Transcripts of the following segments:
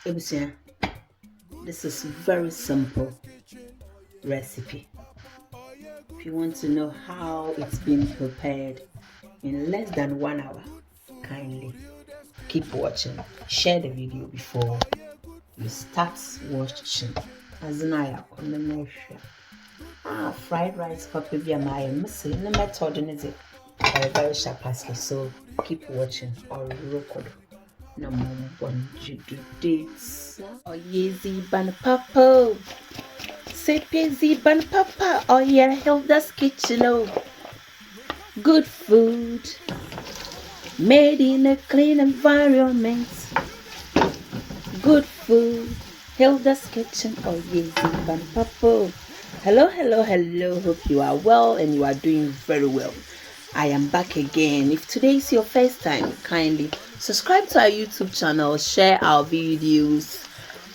Ebusia, this is very simple recipe. If you want to know how it's been prepared in less than 1 hour, kindly keep watching. Share the video before you start watching. Azunaya konemesha. Fried rice papa bi amaya missile the method is it very sharply. So keep watching or record. No more one judo dates. Oh yeezy ban papa. Say busy ban papa. Oh yeah, Hilda's kitchen. Oh, good food made in a clean environment. Good food. Hilda's kitchen. Oh yeezy ban papa. Hello. Hope you are well and you are doing very well. I am back again. If today is your first time, kindly subscribe to our YouTube channel, share our videos,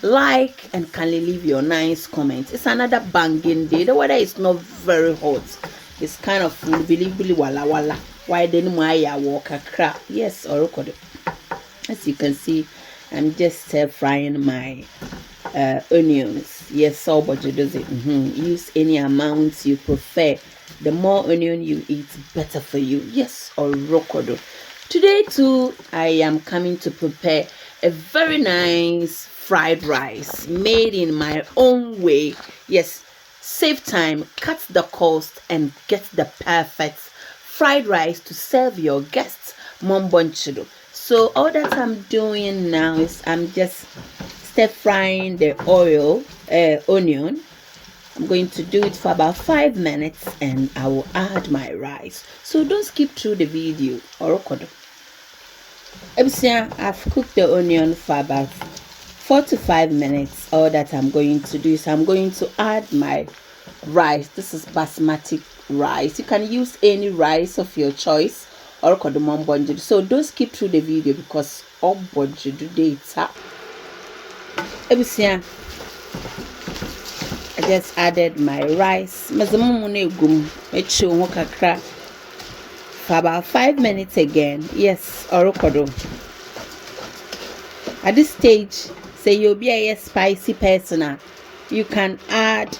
like, and kindly leave your nice comments. It's another banging day. The weather is not very hot. It's kind of bilibili wala wala. Why didn't I walk a crap? Yes, or as you can see, I'm just frying my onions. Yes, so but you does it. Use any amount you prefer. The more onion you eat, better for you. Yes, or rokodo. Today too, I am coming to prepare a very nice fried rice made in my own way. Yes, save time, cut the cost, and get the perfect fried rice to serve your guests. Mombonchido. So all that I'm doing now is I'm just stir frying the onion. I'm going to do it for about 5 minutes and I will add my rice. So don't skip through the video. I've cooked the onion for about 4 to 5 minutes. All that I'm going to do is I'm going to add my rice. This is basmati rice. You can use any rice of your choice. So don't skip through the video because all budget data. Ebusia, I just added my rice. For about 5 minutes again. Yes, orokodo. At this stage, say you'll be a spicy person. You can add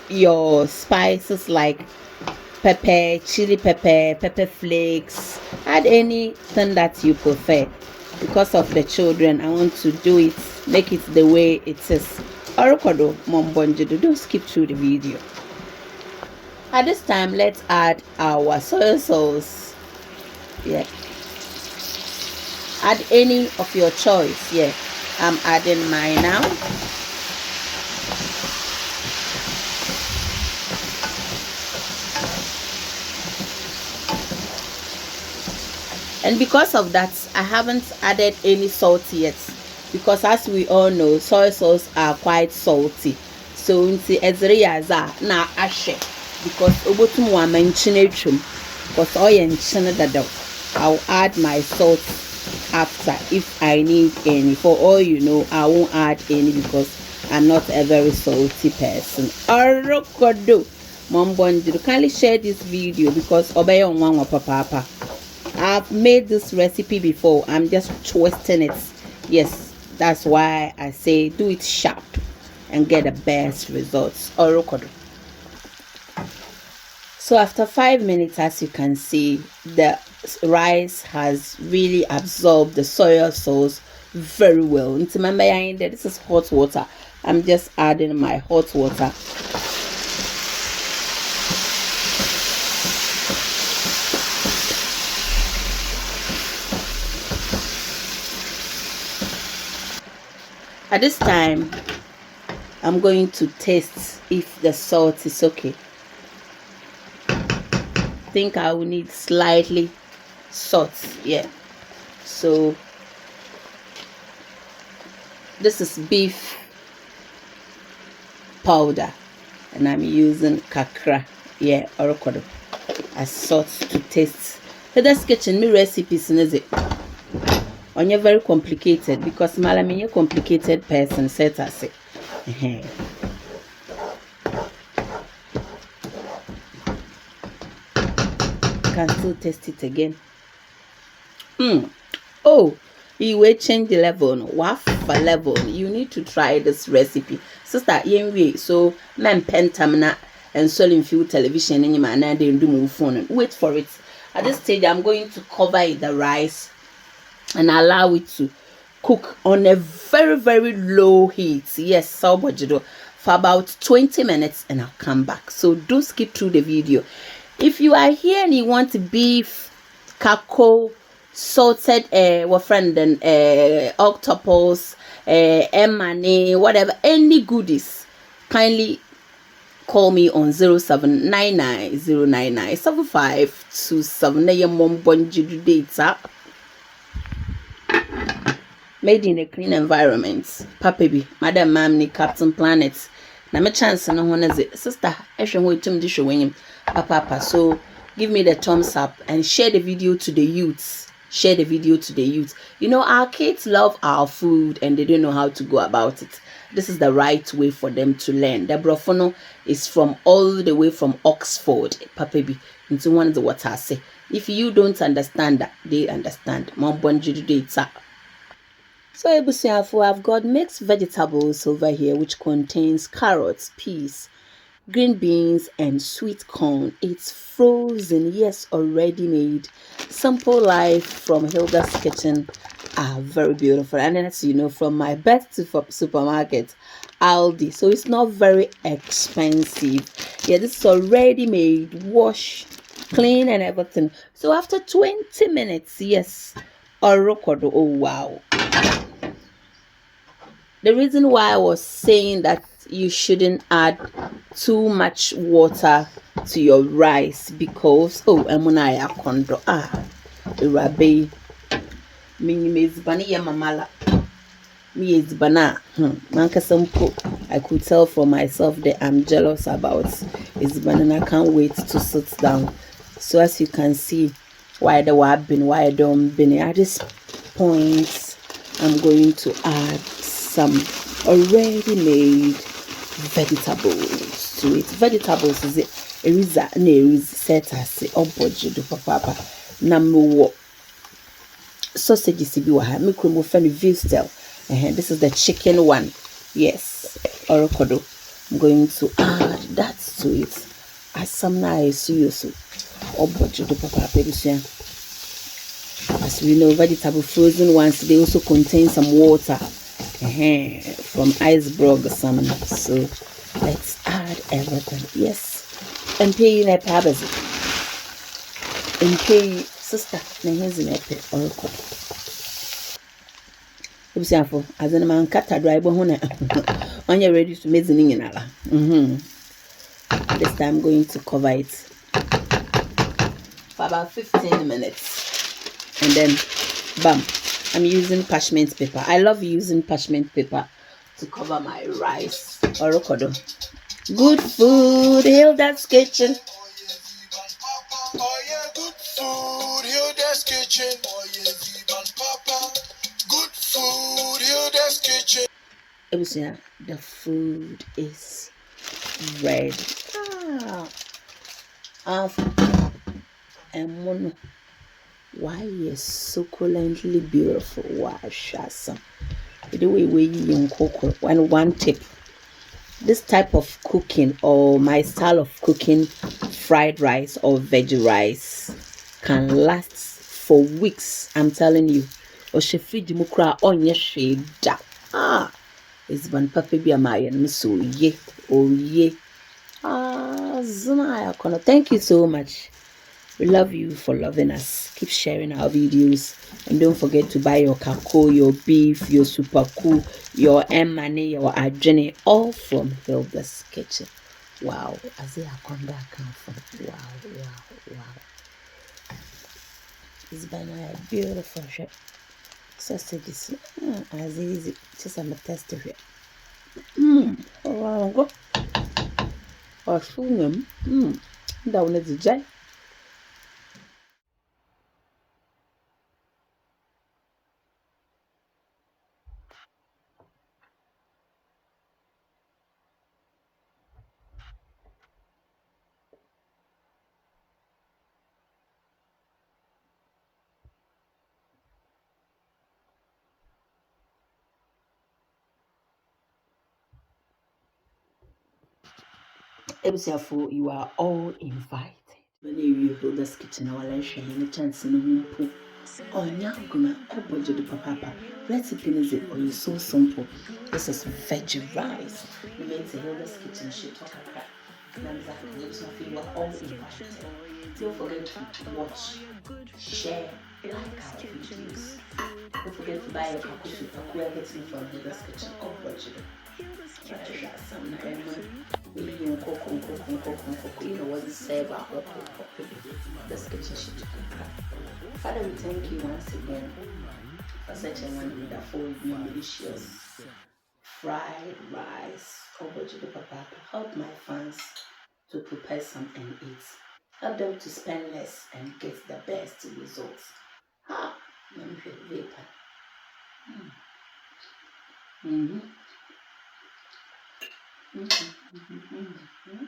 your spices like pepper, chili pepper, pepper flakes. Add anything that you prefer. Because of the children, I want to do it, make it the way it is. Orokodo mombonjido. Don't skip through the video. At this time, let's add our soy sauce. Yeah. Add any of your choice. Yeah. I'm adding mine now. And because of that, I haven't added any salt yet. Because as we all know, soy sauce are quite salty. So into ezreyaza na ashe. Because obotum wa manchinetrum. Because oil and I'll add my salt after if I need any. For all you know, I won't add any because I'm not a very salty person. Orokodo. Mombonjido, kindly share this video because obey on one papa. I've made this recipe before. I'm just twisting it. Yes, that's why I say do it sharp and get the best results. Orokodo. So after 5 minutes, as you can see, the rice has really absorbed the soy sauce very well. Remember, this is hot water. I'm just adding my hot water. At this time, I'm going to taste if the salt is okay. I think I will need slightly salt. Yeah. So this is beef powder and I'm using kakra. Yeah, orokodo as salt to taste. Hilda's Kitchen me recipes is it. Onye very complicated because malami a complicated person set as it. Can still taste it again. Oh, You will change the level, no? Waff level. You need to try this recipe. Sister, yenwe. So, men pentamina and solim fuel television in your man and then do move phone. Wait for it. At this stage, I'm going to cover the rice and allow it to cook on a very, very low heat. Yes, so for about 20 minutes and I'll come back. So don't skip through the video. If you are here and you want beef, kako, salted what friend and octopus, emane, whatever, any goodies, kindly call me on 0799099757. Na your mom bonji data. Made in a clean environment. Papa bi, Madam Mamni, Captain Planet. Na me chance no one is it. Sister, ehwe ho etum di hwe papa. So give me the thumbs up and share the video to the youths. Share the video to the youth. You know, our kids love our food and they don't know how to go about it. This is the right way for them to learn. The brofono is from all the way from Oxford, Papa B, into one of the what I say. If you don't understand that, they understand. Mom bonji data. So Ebusiafo, I've got mixed vegetables over here which contains carrots, peas, green beans and sweet corn. It's frozen, yes, already made. Simple life from Hilda's kitchen are very beautiful. And then as you know, from my best supermarket, Aldi. So it's not very expensive. Yeah, this is already made, wash, clean and everything. So after 20 minutes, yes, Orokodo, oh wow. The reason why I was saying that you shouldn't add too much water to your rice because emunaya kondo irabe minimezbani ya mamala me is bana mankasampo. I could tell for myself that I'm jealous about is banana. I can't wait to sit down. So as you can see, why I don't been at this point, I'm going to add some already made vegetables to it. Vegetables is it set as do papa number sausages bi wa ha me krom fa no veal style. This is the chicken one. Yes, orokodo. I'm going to add that to it. As some nice you so obojo do papa perusia. As we know, vegetable frozen ones, they also contain some water from iceberg salmon. So let's add everything. Yes, and pay in a pabas. And pay sister, na here's in a oracle. Ebusiafo, as in man kata dry bone when you're ready to make the ninala. This time I'm going to cover it for about 15 minutes. And then bam, I'm using parchment paper. I love using parchment paper to cover my rice. Orokodo. Good food, Hilda's kitchen. Oh yeah, good food, Hilda's kitchen. Oh yeah, vegan papa. Good food, Hilda's kitchen. The food is ready. And one. Why is succulently beautiful? Wow, shasa. The way we in cocoa. One tip. This type of cooking or my style of cooking fried rice or veggie rice can last for weeks. I'm telling you. Or she feed mukra on your shade. It's ban papa be a mayan so ye. Oh ye. Zana kono. Thank you so much. We love you for loving us. Keep sharing our videos. And don't forget to buy your kako, your beef, your super cool, your emane, your ajene, all from Hilda's Kitchen. Wow. Azia Konda come from. Wow. It's been a beautiful ship. Sausages. As easy. Just I'm a test of it. Go. Or soon. Down at the jet. Ebusiafo, you are all invited. When you build this kitchen, our luncheon, any chance in the pool. Oh, nyanguna, oh, budget the papa. Recipe is it, or you so simple. This is veggie rice. You made to Hilda's kitchen, she talk a crap. Ebusiafo, you are all invited. Don't forget to watch, share, like our videos. Don't forget to buy your kakusu. Paku everything from Hilda's kitchen. Oh, budget. You know what to say about this kitchen shit. Father, we thank you once again for such a wonderful, delicious fried rice. Papa, help my fans to prepare some and eat. Help them to spend less and get the best results. Ha! Let me feel vapor. Mm-hmm. Mm-hmm. Mm-hmm. Mm-hmm.